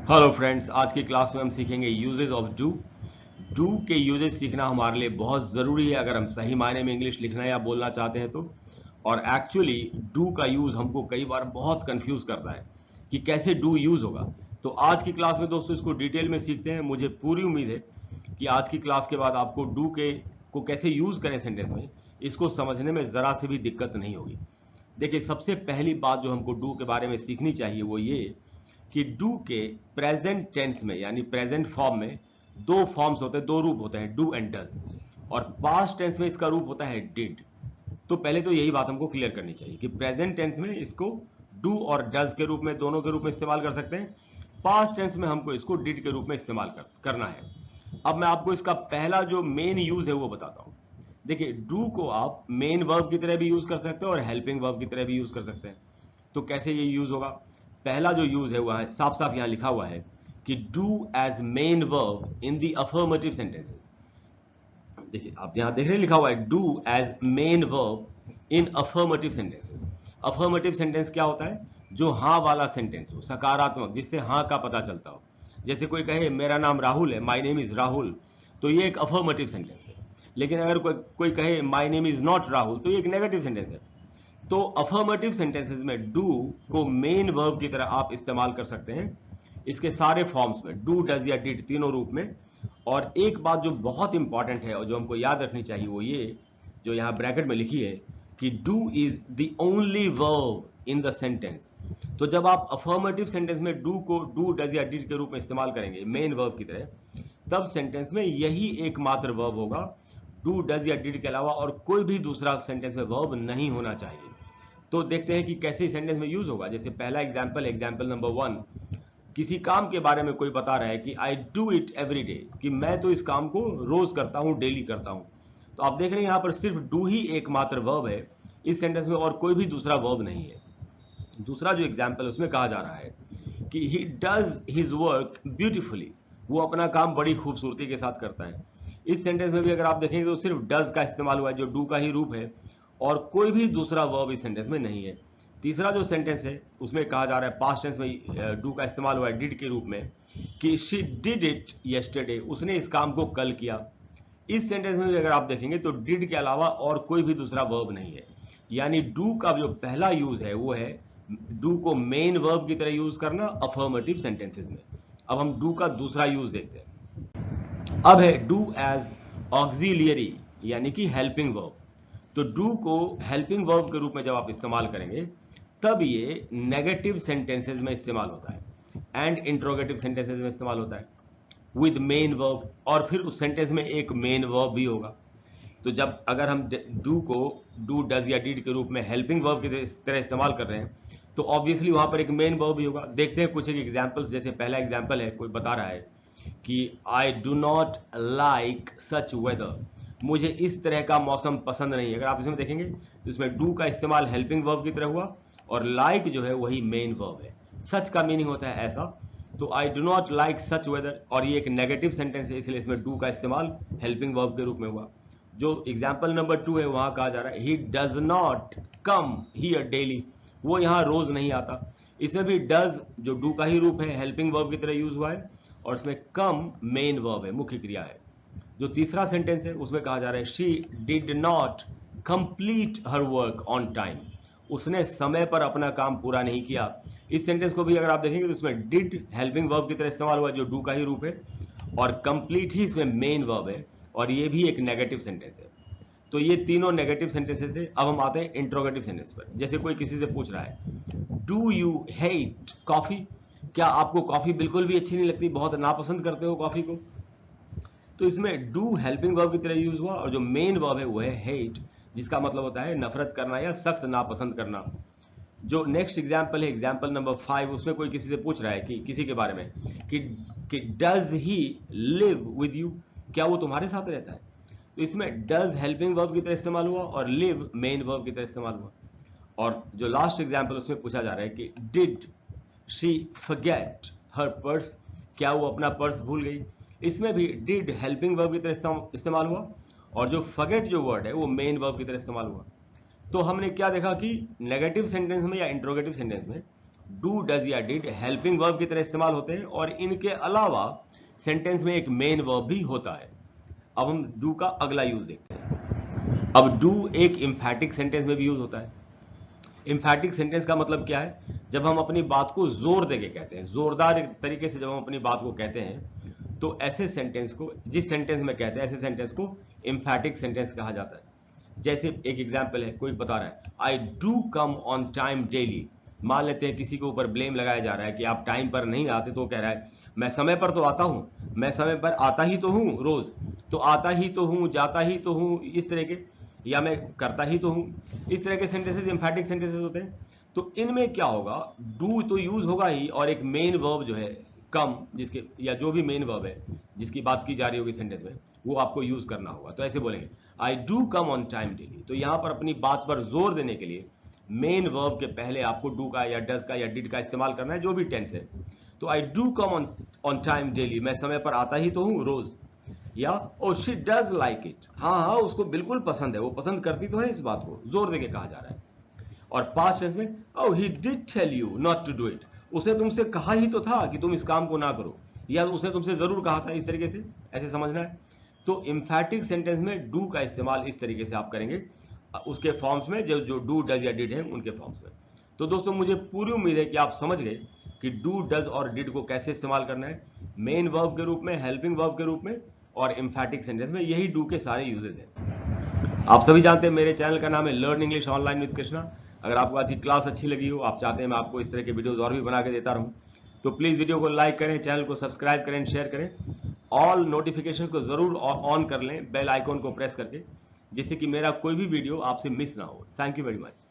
Hello friends, आज की class में हम सीखेंगे यूजेस ऑफ डू। डू के यूजेस सीखना हमारे लिए बहुत ज़रूरी है अगर हम सही मायने में इंग्लिश लिखना या बोलना चाहते हैं तो। और एक्चुअली डू का यूज़ हमको कई बार बहुत कंफ्यूज करता है कि कैसे डू यूज़ होगा। तो आज की क्लास में दोस्तों इसको डिटेल में सीखते हैं। मुझे पूरी उम्मीद है कि आज की क्लास के बाद आपको डू के को कैसे यूज़ करें सेंटेंस में, इसको समझने में ज़रा से भी दिक्कत नहीं होगी। देखिए, सबसे पहली बात जो हमको डू के बारे में सीखनी चाहिए वो ये कि डू के प्रेजेंट टेंस में यानी प्रेजेंट फॉर्म में दो फॉर्म्स होते हैं, दो रूप होते हैं, डू एंड डज। और पास्ट टेंस में इसका रूप होता है डिड। तो पहले तो यही बात हमको क्लियर करनी चाहिए कि प्रेजेंट टेंस में इसको डू और डज के रूप में, दोनों के रूप में इस्तेमाल कर सकते हैं। पास्ट टेंस में हमको इसको डिड के रूप में इस्तेमाल करना है। अब मैं आपको इसका पहला जो मेन यूज है वो बताता हूं। देखिए, डू को आप मेन वर्ब की तरह भी यूज कर सकते हैं और हेल्पिंग वर्ब की तरह भी यूज कर सकते हैं। तो कैसे ये यूज होगा? पहला जो यूज है वह साफ साफ यहां लिखा हुआ है कि do as main verb in the affirmative sentences. देखिए, आप यहां देख रहे हैं लिखा हुआ है do as main verb in affirmative sentences. Affirmative sentence क्या होता है? जो हाँ वाला सेंटेंस हो, सकारात्मक, जिससे हाँ का पता चलता हो। जैसे कोई कहे मेरा नाम राहुल है, माई नेम इज राहुल, तो ये एक अफर्मेटिव सेंटेंस है। लेकिन अगर कोई कहे my name is not Rahul, तो ये एक नेगेटिव सेंटेंस है। तो अफर्मेटिव सेंटेंसेस में डू को मेन वर्ब की तरह आप इस्तेमाल कर सकते हैं, इसके सारे फॉर्म्स में, डू, डज या डिड, तीनों रूप में। और एक बात जो बहुत इंपॉर्टेंट है और जो हमको याद रखनी चाहिए वो ये, जो यहाँ ब्रैकेट में लिखी है कि do is the only verb in the sentence. तो जब आप अफर्मेटिव सेंटेंस में डू को डू, डज या डिड के रूप में इस्तेमाल करेंगे मेन वर्ब की तरह, तब सेंटेंस में यही एकमात्र वर्ब होगा। डू, डज या डिड के अलावा और कोई भी दूसरा सेंटेंस में वर्ब नहीं होना चाहिए। तो देखते हैं कि कैसे सेंटेंस में यूज होगा। जैसे पहला एग्जांपल, एग्जांपल नंबर 1, किसी काम के बारे में कोई बता रहा है कि I do it every day, कि मैं तो इस काम को रोज करता हूं, डेली करता हूं। तो आप देख रहे हैं यहां पर सिर्फ डू ही एकमात्र वर्ब है इस सेंटेंस में और कोई भी दूसरा वर्ब नहीं है। दूसरा जो एग्जाम्पल उसमें कहा जा रहा है कि he does his work beautifully, वो अपना काम बड़ी खूबसूरती के साथ करता है। इस सेंटेंस में भी अगर आप देखेंगे तो सिर्फ डज का इस्तेमाल हुआ है, जो डू का ही रूप है, और कोई भी दूसरा वर्ब इस सेंटेंस में नहीं है। तीसरा जो सेंटेंस है उसमें कहा जा रहा है, पास्ट टेंस में डू का इस्तेमाल हुआ है डिड के रूप में, कि शी डिड इट यस्टरडे, उसने इस काम को कल किया। इस सेंटेंस में भी अगर आप देखेंगे तो डिड के अलावा और कोई भी दूसरा वर्ब नहीं है। यानी डू का जो पहला यूज है वो है डू को मेन वर्ब की तरह यूज करना अफर्मेटिव सेंटेंसेस में। अब हम डू का दूसरा यूज देखते हैं। अब है डू एज ऑक्सिलियरी, यानी कि हेल्पिंग वर्ब। तो डू को हेल्पिंग वर्ब के रूप में जब आप इस्तेमाल करेंगे तब ये नेगेटिव सेंटेंसेस में इस्तेमाल होता है एंड इंट्रोगेटिव सेंटेंसेस में इस्तेमाल होता है विद मेन वर्ब, और फिर उस सेंटेंस में एक मेन वर्ब भी होगा। तो जब अगर हम डू को डू, डज या डिड के रूप में हेल्पिंग वर्ब की तरह इस्तेमाल कर रहे हैं तो ऑब्वियसली वहां पर एक मेन वर्ब भी होगा। देखते हैं कुछ एक एग्जांपल्स। जैसे पहला एग्जांपल है, कोई बता रहा है कि I do not like such weather, मुझे इस तरह का मौसम पसंद नहीं है। अगर आप इसमें देखेंगे तो इसमें डू का इस्तेमाल हेल्पिंग वर्ब की तरह हुआ और लाइक जो है वही मेन वर्ब है। सच का मीनिंग होता है ऐसा, तो I do not like such weather, और ये एक नेगेटिव सेंटेंस है इसलिए इसमें डू का इस्तेमाल हेल्पिंग वर्ब के रूप में हुआ। जो एग्जाम्पल नंबर 2 है वहां कहा जा रहा है he does not come here daily, वो यहाँ रोज नहीं आता। इसमें भी डज जो डू का ही रूप है हेल्पिंग वर्ब की तरह यूज हुआ है और इसमें कम मेन वर्ब है, मुख्य क्रिया है। जो तीसरा सेंटेंस है उसमें कहा जा रहा है she did not complete her work on time, उसने समय पर अपना काम पूरा नहीं किया। इस सेंटेंस को भी अगर आप देखेंगे तो इसमें डिड हेल्पिंग वर्ब की तरह इस्तेमाल हुआ जो डू का ही रूप है, और कंप्लीट ही इसमें मेन वर्ब है, और ये भी एक नेगेटिव सेंटेंस है। तो ये तीनों नेगेटिव सेंटेंसेस थे। अब हम आते हैं इंट्रोगेटिव सेंटेंस पर। जैसे कोई किसी से पूछ रहा है डू यू हेट कॉफी, क्या आपको कॉफी बिल्कुल भी अच्छी नहीं लगती, बहुत नापसंद करते हो कॉफी को? तो इसमें डू हेल्पिंग वर्ब की तरह यूज हुआ और जो मेन वर्ब है वो है हेट, जिसका मतलब होता है नफरत करना या सख्त नापसंद करना। जो नेक्स्ट एग्जाम्पल है, एग्जाम्पल नंबर 5, उसमें कोई किसी से पूछ रहा है कि किसी के बारे में कि does he live with you, क्या वो तुम्हारे साथ रहता है? तो इसमें डज हेल्पिंग वर्ब की तरह इस्तेमाल हुआ और लिव मेन वर्ब की तरह इस्तेमाल हुआ। और जो लास्ट एग्जाम्पल उसमें पूछा जा रहा है कि did she forget her purse, क्या वो अपना पर्स भूल गई? इसमें भी डिड हेल्पिंग वर्ब की तरह इस्तेमाल हुआ और जो फॉरगेट जो वर्ड है वो मेन वर्ब की तरह इस्तेमाल हुआ। तो हमने क्या देखा कि नेगेटिव सेंटेंस में या इंट्रोगेटिव सेंटेंस में डू, डज या डिड हेल्पिंग वर्ब की तरह इस्तेमाल होते हैं और इनके अलावा सेंटेंस में एक मेन वर्ब भी होता है। अब हम डू का अगला यूज देखते हैं। अब डू एक इम्फैटिक सेंटेंस में भी यूज होता है। इम्फैटिक सेंटेंस का मतलब क्या है? जब हम अपनी बात को जोर देके कहते हैं, जोरदार तरीके से जब हम अपनी बात को कहते हैं, तो ऐसे सेंटेंस को, जिस सेंटेंस में कहते हैं, ऐसे सेंटेंस को इम्फैटिक सेंटेंस कहा जाता है। जैसे एक एग्जाम्पल है, कोई बता रहा है I do come on time daily. मान लेते हैं किसी के ऊपर ब्लेम लगाया जा रहा है कि आप टाइम पर नहीं आते, तो कह रहा है मैं समय पर तो आता हूं, मैं समय पर आता ही तो हूं रोज, तो आता ही तो हूं, जाता ही तो हूं, इस तरह के, या मैं करता ही तो हूं, इस तरह के सेंटेंसेस एम्फैटिक सेंटेंसेस होते हैं। तो इनमें क्या होगा, डू तो यूज होगा ही और एक मेन वर्ब जो है कम, जिसके या जो भी मेन वर्ब है जिसकी बात की जा रही होगी सेंटेंस में, वो आपको यूज करना होगा। तो ऐसे बोलेंगे I do come on time daily. तो यहां पर अपनी बात पर जोर देने के लिए मेन वर्ब के पहले आपको डू का या डज का या डिड का इस्तेमाल करना है, जो भी टेंस है। तो I do come on time daily, मैं समय पर आता ही तो हूं रोज। या oh she does like it, हाँ हाँ उसको बिल्कुल पसंद है, वो पसंद करती तो है, इस बात को जोर देके कहा जा रहा है। और पास्ट टेंस में oh he did tell you not to do it, उसने तुमसे कहा ही तो था कि तुम इस काम को ना करो, या उसने तुमसे जरूर कहा था, इस तरीके से ऐसे समझना है। तो इम्फैटिक सेंटेंस में डू का इस्तेमाल इस तरीके से आप करेंगे, उसके फॉर्म्स में, जो जो डू डज या डिड है उनके फॉर्म्स में। तो दोस्तों मुझे पूरी उम्मीद है कि आप समझ गए कि डू, डज और डिड को कैसे इस्तेमाल करना है, मेन वर्ब के रूप में, हेल्पिंग वर्ब के रूप में और इम्फैटिक सेंटेंस में। यही डू के सारे यूजेज हैं। आप सभी जानते हैं मेरे चैनल का नाम है learn English online with Krishna. अगर आपको आज की क्लास अच्छी लगी हो, आप चाहते हैं मैं आपको इस तरह के वीडियोस और भी बना के देता रहूं, तो प्लीज वीडियो को लाइक करें, चैनल को सब्सक्राइब करें, शेयर करें, ऑल नोटिफिकेशंस को जरूर ऑन कर लें बेल आइकॉन को प्रेस करके, जिससे कि मेरा कोई भी वीडियो आपसे मिस ना हो। Thank you very much.